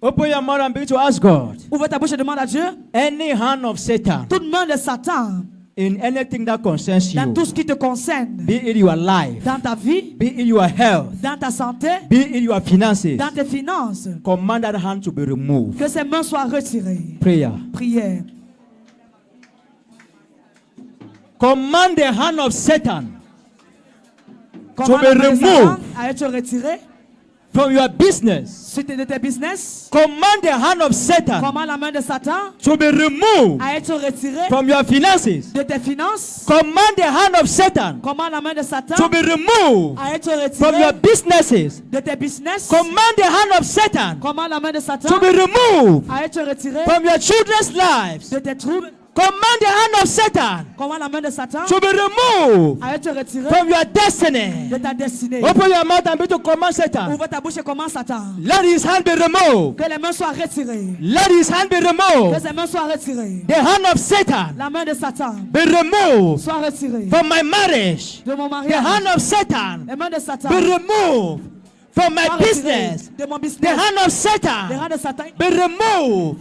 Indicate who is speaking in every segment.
Speaker 1: Open your mouth and begin to ask God.
Speaker 2: Ouvre ta bouche et demande à Dieu.
Speaker 1: Any hand of Satan
Speaker 2: Toute main de Satan
Speaker 1: in anything that concerns
Speaker 2: dans
Speaker 1: you,
Speaker 2: tout ce qui te concerne,
Speaker 1: be it your life,
Speaker 2: dans ta vie,
Speaker 1: be it your health,
Speaker 2: dans ta santé,
Speaker 1: be it your finances,
Speaker 2: dans tes finances,
Speaker 1: command that hand to be removed.
Speaker 2: que ces mains soient retirées.
Speaker 1: Prayer.
Speaker 2: Prière.
Speaker 1: Command the hand of Satan
Speaker 2: Commande
Speaker 1: be
Speaker 2: la main de Satan
Speaker 1: removed
Speaker 2: à être retirée
Speaker 1: from your business.
Speaker 2: suite de tes business.
Speaker 1: Command the hand of Satan
Speaker 2: Commande la main de Satan
Speaker 1: to be removed
Speaker 2: à être retirée
Speaker 1: from your finances.
Speaker 2: de tes finances.
Speaker 1: Command the hand of Satan
Speaker 2: Commande la main de Satan
Speaker 1: to be removed
Speaker 2: à être
Speaker 1: from your
Speaker 2: retirée
Speaker 1: businesses.
Speaker 2: de tes business.
Speaker 1: Command the hand of Satan
Speaker 2: Commande la main de Satan
Speaker 1: to be removed
Speaker 2: à être retirée
Speaker 1: from your children's lives.
Speaker 2: de tes troubles.
Speaker 1: Command the hand of Satan
Speaker 2: Commande la main de Satan
Speaker 1: to be removed
Speaker 2: à être retirée
Speaker 1: from your destiny.
Speaker 2: de ta destinée.
Speaker 1: Open your mouth and begin to command Satan.
Speaker 2: Ouvre ta bouche et commande Satan.
Speaker 1: Let his hand be removed.
Speaker 2: Que les mains soient retirées.
Speaker 1: Let his hand be
Speaker 2: Que
Speaker 1: removed.
Speaker 2: ses mains soient retirées.
Speaker 1: The hand of Satan
Speaker 2: La main de Satan
Speaker 1: be removed
Speaker 2: soit retirée
Speaker 1: from my marriage.
Speaker 2: de mon
Speaker 1: The
Speaker 2: mariage.
Speaker 1: hand of Satan
Speaker 2: Les mains de Satan
Speaker 1: be removed from my
Speaker 2: soient retirées
Speaker 1: business.
Speaker 2: de mon
Speaker 1: The
Speaker 2: business.
Speaker 1: hand of
Speaker 2: Les
Speaker 1: Satan
Speaker 2: rangs de Satan
Speaker 1: be removed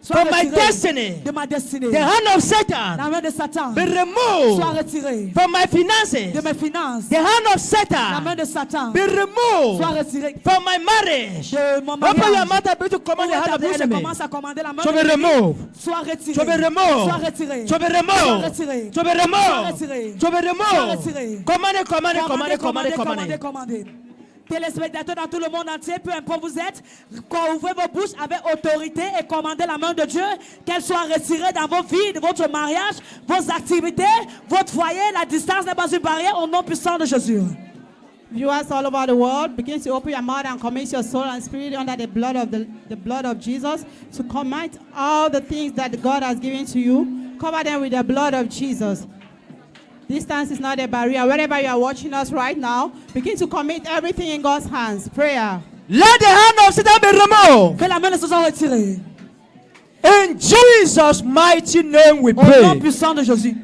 Speaker 2: soient
Speaker 1: from my
Speaker 2: retirées
Speaker 1: destiny.
Speaker 2: de ma destinée.
Speaker 1: The hand of
Speaker 2: La
Speaker 1: Satan
Speaker 2: main de Satan
Speaker 1: be
Speaker 2: soit
Speaker 1: removed
Speaker 2: retirée
Speaker 1: from my finances.
Speaker 2: de mes finances.
Speaker 1: The hand of
Speaker 2: La
Speaker 1: Satan
Speaker 2: main de Satan
Speaker 1: be removed
Speaker 2: soit retirée
Speaker 1: from my marriage.
Speaker 2: de mon
Speaker 1: Open your
Speaker 2: mariage.
Speaker 1: mouth and begin to command the hand of the
Speaker 2: Elle
Speaker 1: enemy
Speaker 2: commence à commander la main
Speaker 1: to
Speaker 2: de
Speaker 1: be
Speaker 2: l'ennemi.
Speaker 1: removed.
Speaker 2: Soit retirée.
Speaker 1: To be removed.
Speaker 2: Soit retirée.
Speaker 1: To be
Speaker 2: Soit
Speaker 1: removed.
Speaker 2: retirée.
Speaker 1: To be
Speaker 2: Soit
Speaker 1: removed.
Speaker 2: retirée.
Speaker 1: To be
Speaker 2: Soit
Speaker 1: removed.
Speaker 2: retirée.
Speaker 1: Commandez, commandez,
Speaker 2: Commandez,
Speaker 1: commandez,
Speaker 2: commandez,
Speaker 1: commandez,
Speaker 2: commandez. Téléspectateurs dans tout le monde entier, peu importe où vous êtes, ouvrez vos bouches avec autorité et commandez la main de Dieu, qu'elle soit retirée dans vos vies, de votre mariage, vos activités, votre foyer. La distance n'est pas une barrière au nom puissant de Jésus.
Speaker 3: Viewers all over the world, begin to open your mouth and commit your soul and spirit under the blood of Jesus, to commit all the things that God has given to you. Cover them with the blood of Jesus. Distance is not a barrier. Wherever you are watching us right now, begin to commit everything in God's hands. Prayer.
Speaker 1: Let the hand of Satan be removed.
Speaker 2: Que la main de Satan soit retirée.
Speaker 1: In Jesus' mighty name we
Speaker 2: Au nom
Speaker 1: pray.
Speaker 2: puissant de Jésus.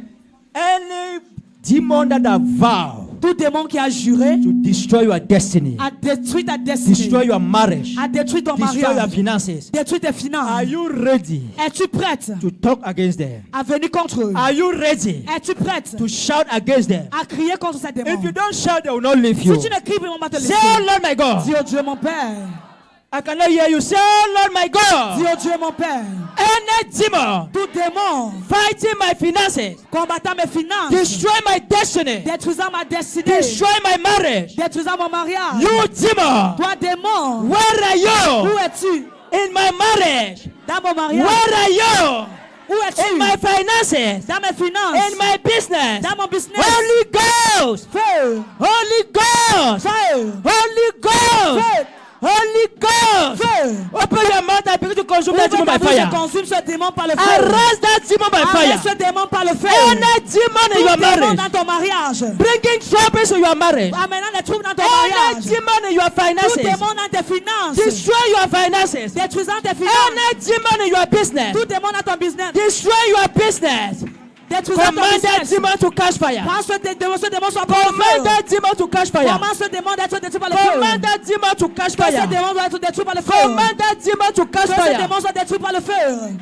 Speaker 1: Any demon that have vowed
Speaker 2: Tout démon qui a juré
Speaker 1: to destroy your destiny,
Speaker 2: à détruire ta destinée,
Speaker 1: destroy your marriage,
Speaker 2: à détruire ton
Speaker 1: destroy your
Speaker 2: mariage,
Speaker 1: finances,
Speaker 2: détruire tes
Speaker 1: are
Speaker 2: finances.
Speaker 1: you ready
Speaker 2: Es-tu prête
Speaker 1: to talk against them?
Speaker 2: à venir contre eux?
Speaker 1: Are you ready
Speaker 2: Es-tu prête
Speaker 1: to shout against them?
Speaker 2: à crier contre ces démons?
Speaker 1: If you don't shout, they will not leave you.
Speaker 2: Si tu ne cries, ils vont pas te
Speaker 1: Say,
Speaker 2: laisser.
Speaker 1: oh Lord my God.
Speaker 2: Dis au Dieu mon Père.
Speaker 1: I cannot hear you. Say, oh Lord my
Speaker 2: Dis
Speaker 1: God.
Speaker 2: au Dieu mon Père.
Speaker 1: Any demon
Speaker 2: Tout démon
Speaker 1: fighting my finances,
Speaker 2: combattant mes finances,
Speaker 1: destroy my destiny,
Speaker 2: détruisant ma destinée,
Speaker 1: destroy my marriage.
Speaker 2: détruisant mon mariage.
Speaker 1: You demon,
Speaker 2: Toi démon,
Speaker 1: where are
Speaker 2: où
Speaker 1: you
Speaker 2: es-tu?
Speaker 1: in my marriage?
Speaker 2: Dans mon mariage.
Speaker 1: Where are you
Speaker 2: Où es-tu?
Speaker 1: in my finances?
Speaker 2: Dans mes finances.
Speaker 1: In my business?
Speaker 2: Dans mon business.
Speaker 1: Holy Ghost!
Speaker 2: Feu.
Speaker 1: Holy Ghost!
Speaker 2: Feu.
Speaker 1: Holy Ghost!
Speaker 2: Feu.
Speaker 1: Holy Ghost!
Speaker 2: Feu.
Speaker 1: Open your mouth and begin to consume
Speaker 2: Ouvre
Speaker 1: that demon
Speaker 2: ta
Speaker 1: by
Speaker 2: bouche et
Speaker 1: fire.
Speaker 2: consume ce démon par le feu.
Speaker 1: Arrest that demon by
Speaker 2: Arrête ce
Speaker 1: fire.
Speaker 2: démon par le feu.
Speaker 1: Any demon in
Speaker 2: Tout
Speaker 1: your
Speaker 2: démon
Speaker 1: marriage,
Speaker 2: dans ton mariage.
Speaker 1: bringing troubles in your marriage.
Speaker 2: Amenant des troubles dans ton
Speaker 1: Any
Speaker 2: mariage.
Speaker 1: demon in your
Speaker 2: Tout
Speaker 1: finances,
Speaker 2: démon dans tes finances.
Speaker 1: destroy your finances.
Speaker 2: Détruisant tes finances.
Speaker 1: Any demon in your business,
Speaker 2: Tout démon dans ton business.
Speaker 1: destroy your business.
Speaker 2: Détruisant ton
Speaker 1: Command that
Speaker 2: business.
Speaker 1: demon to catch fire.
Speaker 2: Quand ce démon soit par le
Speaker 1: Command
Speaker 2: feu.
Speaker 1: that demon to catch fire.
Speaker 2: Comment ce démon d'être détruit par le feu?
Speaker 1: Command that demon to catch
Speaker 2: Que ce
Speaker 1: fire.
Speaker 2: démon doit être détruit par le feu.
Speaker 1: Command that demon to catch
Speaker 2: Que ce
Speaker 1: fire.
Speaker 2: démon soit détruit par le feu.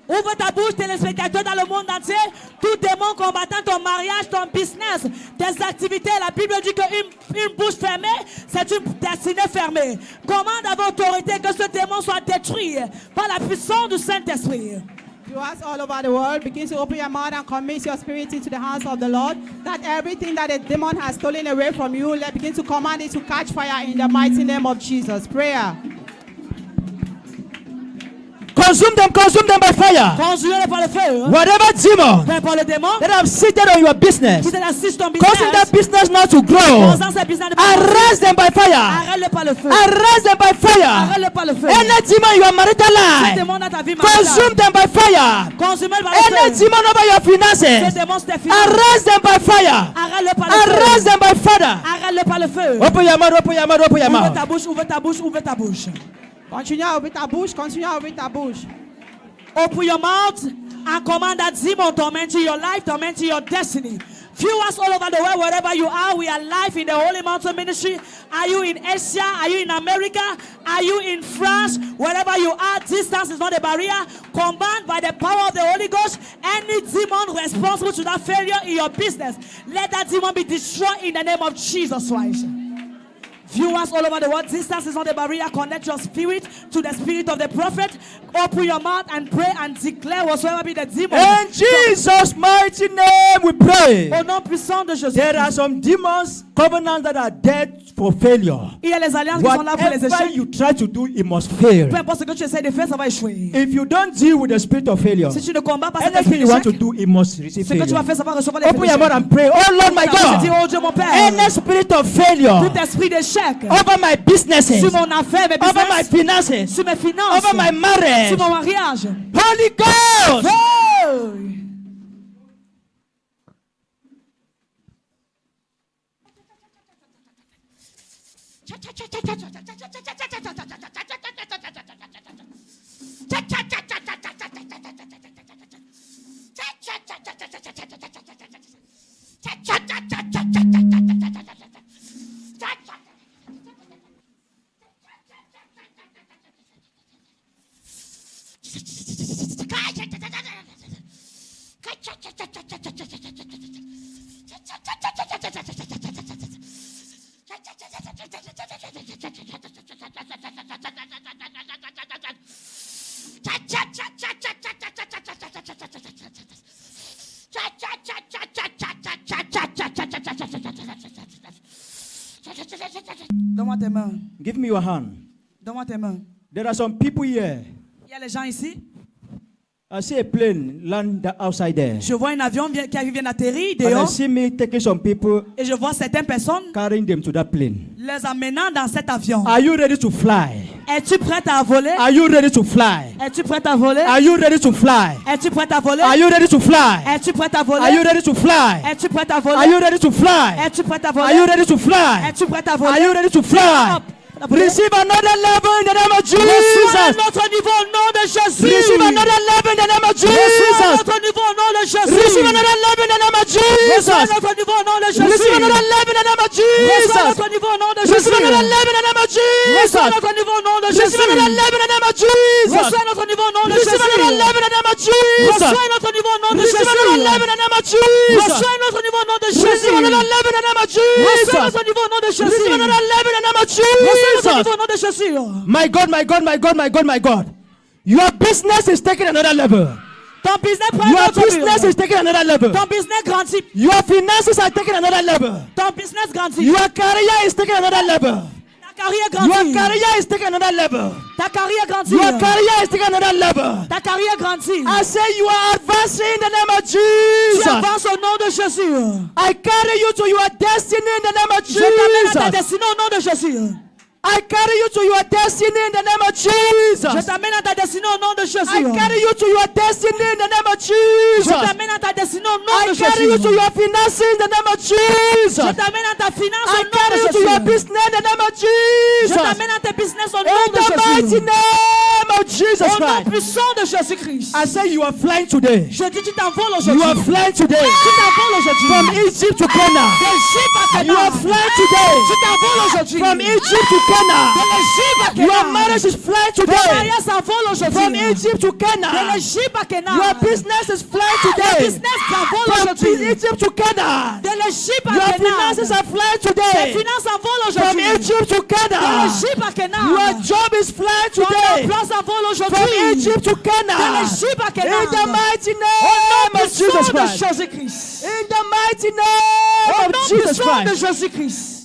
Speaker 2: Ouvre ta bouche, téléspectateurs dans le monde entier. Tout démon combattant ton mariage, ton business, tes activités. La Bible dit qu'une bouche fermée, c'est une destinée fermée. Commande avec autorité que ce démon soit détruit par la puissance du Saint-Esprit.
Speaker 3: Viewers all over the world, begin to open your mouth and commit your spirit into the hands of the Lord. That everything that the demon has stolen away from you, let begin to command it to catch fire in the mighty name of Jesus. Prayer.
Speaker 1: Consume them by fire.
Speaker 2: Consume-les par le feu.
Speaker 1: Whatever demon
Speaker 2: Peu importe le démon
Speaker 1: that have seated on your business,
Speaker 2: qui t'assiste ton
Speaker 1: causing that
Speaker 2: business.
Speaker 1: business not to grow,
Speaker 2: Causant ce business de
Speaker 1: arrest them by fire.
Speaker 2: arrête-le par le feu.
Speaker 1: Arrest them by fire.
Speaker 2: Arrête-le par le feu.
Speaker 1: Any demon in your marital
Speaker 2: Ce
Speaker 1: life,
Speaker 2: démon dans ta vie
Speaker 1: consume
Speaker 2: maritale.
Speaker 1: them by fire.
Speaker 2: Consume-le par
Speaker 1: Any
Speaker 2: le feu.
Speaker 1: demon over your
Speaker 2: Ce
Speaker 1: finances,
Speaker 2: démon sur tes finances.
Speaker 1: arrest them by fire.
Speaker 2: Arrête-le par le feu.
Speaker 1: Arrest them by fire.
Speaker 2: Arrête-le par le feu.
Speaker 1: Open your mouth, open your mouth, open your
Speaker 2: Ouvre
Speaker 1: mouth.
Speaker 2: ta bouche, ouvre ta bouche, ouvre ta bouche.
Speaker 3: Continue à ouvrir ta bouche, continue à ouvrir ta bouche.
Speaker 2: Open your mouth and command that demon tormenting your life, tormenting your destiny. Viewers all over the world, wherever you are, we are live in the Holy Mountain Ministry. Are you in Asia? Are you in America? Are you in France? Wherever you are, distance is not a barrier. Command by the power of the Holy Ghost, any demon responsible to that failure in your business, let that demon be destroyed in the name of Jesus Christ. Viewers all over the world, distance is not a barrier. Connect your spirit to the spirit of the prophet. Open your mouth and pray and declare whatsoever be the demon.
Speaker 1: In Jesus' mighty name we pray.
Speaker 2: Au nom puissant de Jésus.
Speaker 1: There are some demons, covenants that are dead for failure.
Speaker 2: Il y a les alliances qui sont là pour les
Speaker 1: Whatever
Speaker 2: échecs.
Speaker 1: you try to do, it must fail.
Speaker 2: Peu importe ce que tu essaies de faire, ça va échouer.
Speaker 1: If you don't deal with the spirit of failure,
Speaker 2: Si tu ne combats pas cet esprit
Speaker 1: anything you want to
Speaker 2: d'échec,
Speaker 1: do, it must receive
Speaker 2: ce que tu vas
Speaker 1: failure.
Speaker 2: faire, ça va recevoir des
Speaker 1: Open your mouth and pray. Oh Lord my
Speaker 2: Je dis,
Speaker 1: God,
Speaker 2: oh Dieu mon Père,
Speaker 1: any spirit of failure
Speaker 2: tout esprit d'échec
Speaker 1: over my businesses,
Speaker 2: sur mon affaire, mes
Speaker 1: over my
Speaker 2: business,
Speaker 1: finances,
Speaker 2: sur mes finances,
Speaker 1: over my marriage,
Speaker 2: sur mon mariage.
Speaker 1: Holy Ghost,
Speaker 2: Oh! Donne-moi tes mains.
Speaker 1: give me your hand.
Speaker 2: Donne-moi tes mains.
Speaker 1: There are some people here.
Speaker 2: Il y a les gens ici.
Speaker 1: I see a plane land outside there.
Speaker 2: Je vois un avion qui vient d'atterrir
Speaker 1: And I
Speaker 2: dehors.
Speaker 1: see me taking some people,
Speaker 2: Et je vois certaines personnes
Speaker 1: carrying them to that plane.
Speaker 2: les emmenant dans cet avion.
Speaker 1: Are you ready to fly?
Speaker 2: Es-tu prête à voler?
Speaker 1: Are you ready to fly?
Speaker 2: Es-tu prête à voler?
Speaker 1: Are you ready to fly?
Speaker 2: Es-tu prête à voler?
Speaker 1: Are you ready to fly?
Speaker 2: Es-tu prête à voler?
Speaker 1: Are you ready to fly?
Speaker 2: Es-tu prête à
Speaker 1: Are
Speaker 2: voler?
Speaker 1: you ready to fly?
Speaker 2: Es-tu prête à
Speaker 1: Are you
Speaker 2: voler?
Speaker 1: ready to fly?
Speaker 2: Es-tu prête à
Speaker 1: Are
Speaker 2: voler?
Speaker 1: you ready to fly? Receive another level in the name of
Speaker 2: Reçois
Speaker 1: Jesus.
Speaker 2: un autre niveau au nom de Jésus.
Speaker 1: Receive another level in the name of
Speaker 2: Reçois un
Speaker 1: Jesus.
Speaker 2: autre niveau au nom de Jésus.
Speaker 1: Receive another level in the name of
Speaker 2: Reçois un
Speaker 1: Jesus.
Speaker 2: autre niveau au nom de Jésus.
Speaker 1: Receive another level in the name of
Speaker 2: Reçois un
Speaker 1: Jesus.
Speaker 2: autre niveau au nom de
Speaker 1: Receive
Speaker 2: Jésus.
Speaker 1: another level in the name of
Speaker 2: Reçois un
Speaker 1: Jesus.
Speaker 2: autre niveau au nom de
Speaker 1: Receive
Speaker 2: Jésus.
Speaker 1: another level in the name of Jesus.
Speaker 2: Reçois un autre niveau au nom de
Speaker 1: Receive
Speaker 2: Jésus.
Speaker 1: another level in the name of Jesus.
Speaker 2: Reçois un autre niveau au nom de
Speaker 1: Receive
Speaker 2: Jésus.
Speaker 1: another level in the name of Jesus.
Speaker 2: Reçois un autre niveau au nom de Jésus.
Speaker 1: Receive another level in the name of
Speaker 2: Reçois un
Speaker 1: Jesus.
Speaker 2: autre niveau au nom de Jésus.
Speaker 1: Receive another level in the name of
Speaker 2: Reçois un autre
Speaker 1: Jesus.
Speaker 2: niveau au nom de Jésus.
Speaker 1: My God, my God, my God, my God, my God. Your business is taking another level.
Speaker 2: Ton business prend
Speaker 1: Your
Speaker 2: un autre
Speaker 1: business
Speaker 2: niveau.
Speaker 1: is taking another level.
Speaker 2: Ton business grandit.
Speaker 1: Your finances are taking another level.
Speaker 2: Ton business grandit.
Speaker 1: Your career is taking another level.
Speaker 2: Ta carrière
Speaker 1: Your
Speaker 2: grandit.
Speaker 1: career is taking another level.
Speaker 2: Ta carrière grandit.
Speaker 1: Your career is taking another level.
Speaker 2: Ta carrière grandit.
Speaker 1: I say you are advancing in the name of
Speaker 2: Tu
Speaker 1: Jesus.
Speaker 2: avances au nom de Jésus.
Speaker 1: I carry you to your destiny in the name of
Speaker 2: Je t'amène à ta
Speaker 1: Jesus.
Speaker 2: destinée au nom de Jésus.
Speaker 1: I carry you to your destiny in the name of Jesus.
Speaker 2: Je t'amène à ta destinée au nom de Jésus.
Speaker 1: I carry you to your destiny in the name of
Speaker 2: Je
Speaker 1: Jesus.
Speaker 2: t'amène à ta destinée au nom
Speaker 1: I
Speaker 2: de
Speaker 1: carry you
Speaker 2: Jésus.
Speaker 1: to your finances in the name of
Speaker 2: Je
Speaker 1: Jesus.
Speaker 2: t'amène à ta finance
Speaker 1: I
Speaker 2: au nom
Speaker 1: carry
Speaker 2: de
Speaker 1: you to your
Speaker 2: Jésus.
Speaker 1: business in the name of
Speaker 2: Je
Speaker 1: Jesus.
Speaker 2: t'amène à tes business au
Speaker 1: In
Speaker 2: nom de
Speaker 1: the mighty
Speaker 2: Jésus.
Speaker 1: name of Jesus
Speaker 2: Au nom
Speaker 1: Christ.
Speaker 2: puissant de Jésus-Christ.
Speaker 1: I say you are flying today.
Speaker 2: Je dis tu t'envoles
Speaker 1: You are
Speaker 2: aujourd'hui.
Speaker 1: flying today.
Speaker 2: Tu t'envoles aujourd'hui.
Speaker 1: From Egypt to Canaan.
Speaker 2: D'Égypte à
Speaker 1: You are
Speaker 2: Canaan.
Speaker 1: flying today.
Speaker 2: Tu t'envoles aujourd'hui.
Speaker 1: From Egypt to Canaan.
Speaker 2: De l'Égypte à
Speaker 1: Your
Speaker 2: Canaan.
Speaker 1: marriage is flying
Speaker 2: Ton
Speaker 1: today.
Speaker 2: mariage s'envole
Speaker 1: From
Speaker 2: aujourd'hui.
Speaker 1: Egypt to
Speaker 2: De
Speaker 1: Canaan.
Speaker 2: l'Égypte à Canaan.
Speaker 1: Your business is flying
Speaker 2: Ton
Speaker 1: today.
Speaker 2: business s'envole
Speaker 1: From
Speaker 2: aujourd'hui.
Speaker 1: Egypt to Canaan.
Speaker 2: De l'Égypte à
Speaker 1: Your
Speaker 2: Canaan.
Speaker 1: finances are flying
Speaker 2: Tes
Speaker 1: today.
Speaker 2: finances s'envolent
Speaker 1: From
Speaker 2: aujourd'hui.
Speaker 1: Egypt to
Speaker 2: De
Speaker 1: Canaan.
Speaker 2: l'Égypte à Canaan.
Speaker 1: Your job is flying
Speaker 2: Ton
Speaker 1: today.
Speaker 2: emploi s'envole
Speaker 1: From
Speaker 2: aujourd'hui.
Speaker 1: Egypt to
Speaker 2: De
Speaker 1: Canaan.
Speaker 2: l'Égypte à
Speaker 1: In
Speaker 2: Canaan.
Speaker 1: the mighty
Speaker 2: Au
Speaker 1: name
Speaker 2: nom
Speaker 1: of Jesus
Speaker 2: puissant de
Speaker 1: Christ.
Speaker 2: Jésus-Christ.
Speaker 1: In the mighty
Speaker 2: Au
Speaker 1: name
Speaker 2: nom
Speaker 1: of Jesus
Speaker 2: puissant de
Speaker 1: Christ.
Speaker 2: Jésus-Christ.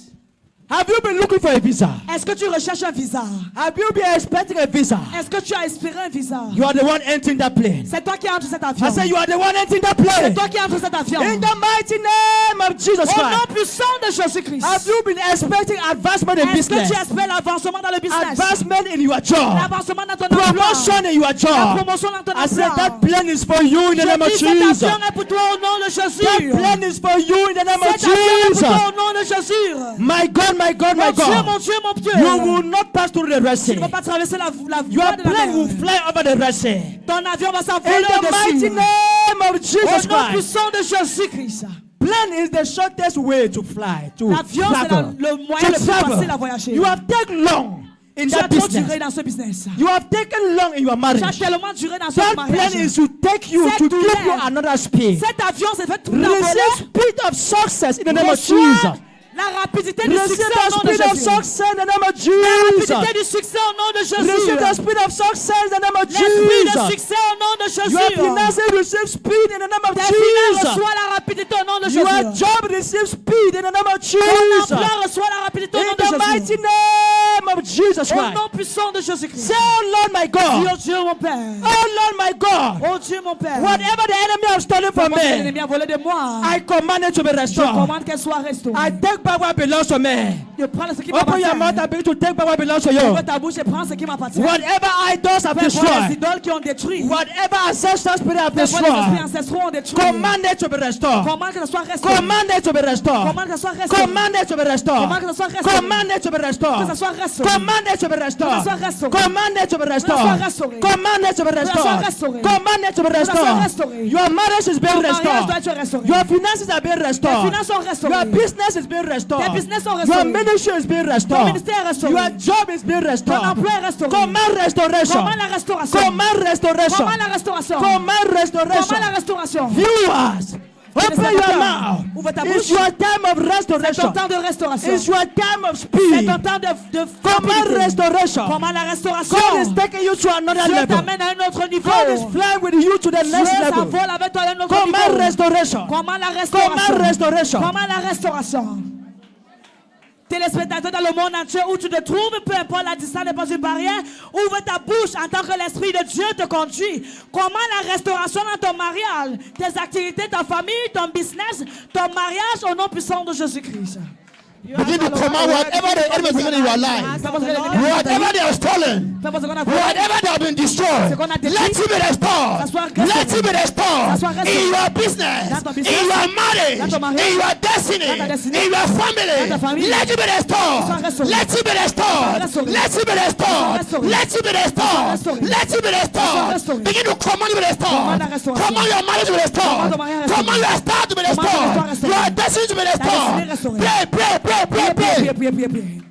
Speaker 1: Have you been looking for a visa?
Speaker 2: Est-ce que tu recherches un visa?
Speaker 1: Have you been expecting a visa?
Speaker 2: Est-ce que tu as espéré un visa?
Speaker 1: You are the one entering that plane.
Speaker 2: C'est toi qui entres cet avion.
Speaker 1: I say you are the one entering that
Speaker 2: C'est
Speaker 1: plane.
Speaker 2: toi qui entres cet avion.
Speaker 1: In the mighty name of Jesus
Speaker 2: Au nom
Speaker 1: Christ.
Speaker 2: puissant de Jésus-Christ.
Speaker 1: Have you been expecting advancement in
Speaker 2: Est-ce que
Speaker 1: business?
Speaker 2: tu espères l'avancement dans le business?
Speaker 1: Advancement in your job.
Speaker 2: L'avancement dans ton emploi.
Speaker 1: Promotion in your
Speaker 2: La
Speaker 1: job.
Speaker 2: promotion dans ton
Speaker 1: I said
Speaker 2: emploi.
Speaker 1: that plane is for you in the name of
Speaker 2: Je dis cet
Speaker 1: Jesus.
Speaker 2: avion est pour toi au nom de
Speaker 1: That
Speaker 2: Jésus.
Speaker 1: plane is for you in the name of
Speaker 2: Cet avion est pour
Speaker 1: Jesus.
Speaker 2: toi au nom de Jésus.
Speaker 1: My God, my God, my
Speaker 2: Mon Dieu,
Speaker 1: God.
Speaker 2: mon Dieu, mon Dieu.
Speaker 1: You will not pass through the Red
Speaker 2: Tu
Speaker 1: Sea.
Speaker 2: ne vas pas traverser la
Speaker 1: Your
Speaker 2: voie de la
Speaker 1: plane will
Speaker 2: mer.
Speaker 1: fly over the Red Sea.
Speaker 2: Ton avion va
Speaker 1: In
Speaker 2: s'envoler
Speaker 1: the mighty
Speaker 2: au-dessus.
Speaker 1: name of
Speaker 2: Au
Speaker 1: Jesus
Speaker 2: nom
Speaker 1: Christ.
Speaker 2: puissant de Jésus-Christ.
Speaker 1: Plane is the shortest way to fly, to
Speaker 2: L'avion, c'est
Speaker 1: travel.
Speaker 2: le moyen le plus facile à voyager.
Speaker 1: You have taken long in
Speaker 2: Tu as
Speaker 1: that
Speaker 2: trop duré
Speaker 1: business.
Speaker 2: dans ce business.
Speaker 1: You have taken long in your
Speaker 2: Tu as
Speaker 1: marriage.
Speaker 2: tellement duré dans ce
Speaker 1: That
Speaker 2: mariage.
Speaker 1: plan is to take you,
Speaker 2: Cette
Speaker 1: to give you
Speaker 2: douleur.
Speaker 1: another speed.
Speaker 2: Cet avion s'est fait tout
Speaker 1: Receive
Speaker 2: envoler.
Speaker 1: speed of success in the name of
Speaker 2: Reçois
Speaker 1: Jesus.
Speaker 2: la rapidité du
Speaker 1: Receive
Speaker 2: succès
Speaker 1: the
Speaker 2: au nom de
Speaker 1: speed of
Speaker 2: Jésus.
Speaker 1: success in the name of
Speaker 2: La
Speaker 1: Jesus.
Speaker 2: rapidité du succès au nom de
Speaker 1: Receive
Speaker 2: Jésus.
Speaker 1: the speed of success in the name of
Speaker 2: L'esprit de
Speaker 1: Jesus.
Speaker 2: succès au nom de
Speaker 1: Your
Speaker 2: Jésus.
Speaker 1: finances receive speed in the name of
Speaker 2: Tes finances
Speaker 1: Jesus.
Speaker 2: reçoit la rapidité au nom de
Speaker 1: Your
Speaker 2: Jésus.
Speaker 1: job receives speed in the name of
Speaker 2: Ton
Speaker 1: Jesus.
Speaker 2: emploi reçoit la rapidité au nom
Speaker 1: In
Speaker 2: de
Speaker 1: the mighty
Speaker 2: Jésus.
Speaker 1: name of Jesus
Speaker 2: Au
Speaker 1: Christ.
Speaker 2: nom puissant de Jésus-Christ.
Speaker 1: Say, oh Lord my God.
Speaker 2: Oh Dieu mon Père.
Speaker 1: Oh Lord my God.
Speaker 2: Oh Dieu mon Père.
Speaker 1: Whatever the enemy has stolen from
Speaker 2: Comment
Speaker 1: me,
Speaker 2: l'ennemi a volé de moi.
Speaker 1: I command it to be
Speaker 2: Je
Speaker 1: restored.
Speaker 2: commande qu'elle soit restaurée.
Speaker 1: I take back what belongs to me.
Speaker 2: Je prends ce qui
Speaker 1: Open your mouth
Speaker 2: m'appartient.
Speaker 1: and begin to take back what belongs to you.
Speaker 2: Ouvre ta bouche et prends ce qui m'appartient.
Speaker 1: Whatever idols have
Speaker 2: Fais voir les
Speaker 1: destroyed,
Speaker 2: idoles qui ont détruit.
Speaker 1: whatever ancestral spirit have
Speaker 2: Fais voir les esprits
Speaker 1: destroyed,
Speaker 2: ancestraux ont détruit.
Speaker 1: command it to be restored.
Speaker 2: Commande que ce soit restauré.
Speaker 1: Command it to be restored.
Speaker 2: Commande que ce soit restauré.
Speaker 1: Command it to be restored.
Speaker 2: Commande que ce soit restauré.
Speaker 1: Command it to be
Speaker 2: Que
Speaker 1: restored.
Speaker 2: ce soit restauré.
Speaker 1: Command it to be restored.
Speaker 2: Que ce soit restauré.
Speaker 1: Command it to be
Speaker 2: Que ce soit
Speaker 1: restored.
Speaker 2: restauré.
Speaker 1: Command it to be
Speaker 2: Que ce soit
Speaker 1: restored.
Speaker 2: restauré.
Speaker 1: Command it to be
Speaker 2: Que ce soit
Speaker 1: restored.
Speaker 2: restauré.
Speaker 1: Your marriage is being
Speaker 2: Ton mariage doit
Speaker 1: restored.
Speaker 2: être restauré.
Speaker 1: Your finances are being
Speaker 2: Tes
Speaker 1: restored.
Speaker 2: finances sont restaurées.
Speaker 1: Your business is being restored.
Speaker 2: Tes business sont
Speaker 1: Your
Speaker 2: restaurés.
Speaker 1: ministry is being
Speaker 2: Ton
Speaker 1: restored.
Speaker 2: ministère est restauré.
Speaker 1: Your job is being
Speaker 2: Ton
Speaker 1: restored.
Speaker 2: emploi est restauré.
Speaker 1: Command restoration.
Speaker 2: Commande la restauration.
Speaker 1: Command restoration.
Speaker 2: Commande la restauration.
Speaker 1: Command restoration.
Speaker 2: Commande la restauration.
Speaker 1: Viewers, open your mouth.
Speaker 2: Ouvre ta
Speaker 1: It's
Speaker 2: bouche.
Speaker 1: your time of
Speaker 2: C'est ton
Speaker 1: restoration.
Speaker 2: temps de restauration.
Speaker 1: It's your time of
Speaker 2: C'est
Speaker 1: speed.
Speaker 2: ton temps de
Speaker 1: Command
Speaker 2: rapidité.
Speaker 1: restoration.
Speaker 2: Commande la restauration.
Speaker 1: God is taking you to another
Speaker 2: Dieu
Speaker 1: level.
Speaker 2: t'amène à un autre niveau.
Speaker 1: God is flying with you to the
Speaker 2: Dieu
Speaker 1: next level.
Speaker 2: s'envole avec toi à un autre
Speaker 1: Command
Speaker 2: niveau.
Speaker 1: restoration.
Speaker 2: Commande la restauration.
Speaker 1: Command restoration.
Speaker 2: Commande la restauration. Téléspectateurs dans le monde entier où tu te trouves, peu importe la distance n'est pas une barrière, ouvre ta bouche en tant que l'Esprit de Dieu te conduit. Commande la restauration dans ton mariage, tes activités, ta famille, ton business, ton mariage au nom puissant de Jésus-Christ.
Speaker 4: Begin to command whatever the enemy has taken in your life, whatever they have stolen,
Speaker 2: Fais parce qu'on a fait.
Speaker 4: whatever they have been destroyed,
Speaker 2: Ce qu'on a détruit.
Speaker 4: let it be restored.
Speaker 2: Ça soit restauré.
Speaker 4: Let it be restored
Speaker 2: Ça soit restauré.
Speaker 4: in your business,
Speaker 2: Dans ton business.
Speaker 4: in your marriage,
Speaker 2: Dans ton mariage.
Speaker 4: in your destiny,
Speaker 2: Dans ta destinée.
Speaker 4: in your family.
Speaker 2: Dans ta famille.
Speaker 4: Let it be
Speaker 2: Ça soit
Speaker 4: restored.
Speaker 2: restauré.
Speaker 4: Let it be restored.
Speaker 2: restauré.
Speaker 4: Let it be
Speaker 2: Ça soit
Speaker 4: restored.
Speaker 2: restauré.
Speaker 4: Let it be restored.
Speaker 2: restauré.
Speaker 4: Let it be
Speaker 2: soit
Speaker 4: restored.
Speaker 2: restauré.
Speaker 4: Begin to command it to be restored.
Speaker 2: Commande la restauration.
Speaker 4: Command your marriage to be restored.
Speaker 2: Commande ton mariage restauré.
Speaker 4: Command your star to be
Speaker 2: Commande ton
Speaker 4: restored.
Speaker 2: espoir restauré.
Speaker 4: Your destiny to be
Speaker 2: destinée
Speaker 4: restored.
Speaker 2: restaurée.
Speaker 4: Pray, pray, pray, pray, pray.
Speaker 2: Priez.